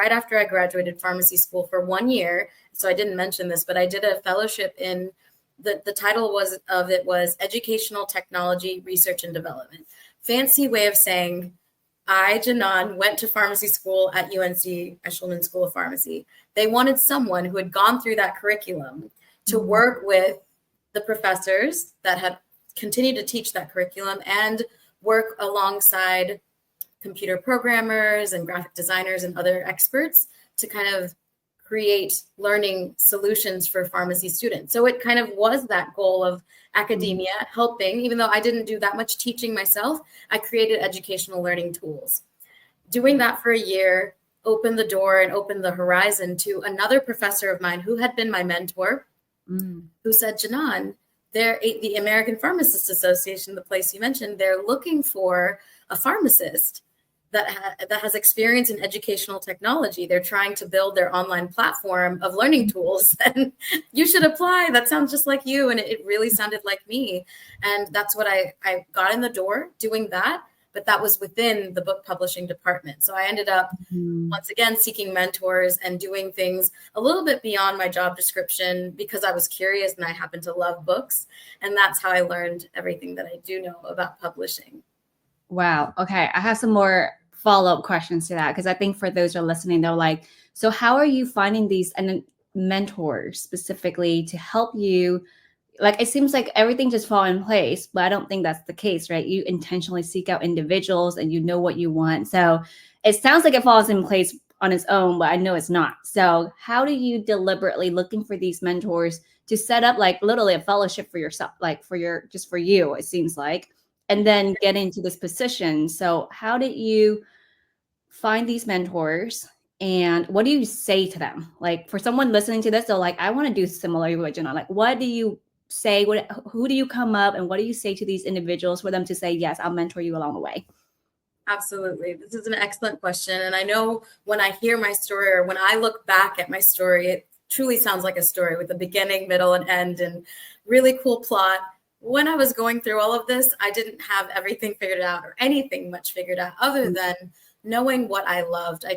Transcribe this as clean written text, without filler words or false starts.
right after I graduated pharmacy school for 1 year. So I didn't mention this, but I did a fellowship in the title was Educational Technology, Research and Development. Fancy way of saying Janan, went to pharmacy school at UNC Eshelman School of Pharmacy. They wanted someone who had gone through that curriculum to work with the professors that had continued to teach that curriculum and work alongside computer programmers and graphic designers and other experts to kind of create learning solutions for pharmacy students. So it kind of was that goal of academia helping, even though I didn't do that much teaching myself, I created educational learning tools. Doing that for a year opened the door and opened the horizon to another professor of mine who had been my mentor, who said, Janan, the American Pharmacists Association, the place you mentioned, they're looking for a pharmacist that has experience in educational technology. They're trying to build their online platform of learning tools, and you should apply. That sounds just like you. And it really sounded like me. And that's what I got in the door doing that. But that was within the book publishing department. So I ended up once again seeking mentors and doing things a little bit beyond my job description because I was curious and I happen to love books. And that's how I learned everything that I do know about publishing. Wow. Okay. I have some more follow-up questions to that, because I think for those who are listening, they're like, so how are you finding these mentors specifically to help you? Like, it seems like everything just fall in place, but I don't think that's the case, right? You intentionally seek out individuals and you know what you want. So it sounds like it falls in place on its own, but I know it's not. So how do you deliberately looking for these mentors to set up like literally a fellowship for yourself, like for you, it seems like, and then get into this position? So how did you find these mentors and what do you say to them? Like, for someone listening to this, they're like, I want to do similar to what you know. Like, what do you say? Who do you come up and what do you say to these individuals for them to say, yes, I'll mentor you along the way? Absolutely. This is an excellent question. And I know when I hear my story or when I look back at my story, it truly sounds like a story with a beginning, middle, and end and really cool plot. When I was going through all of this, I didn't have everything figured out or anything much figured out other than knowing what I loved. I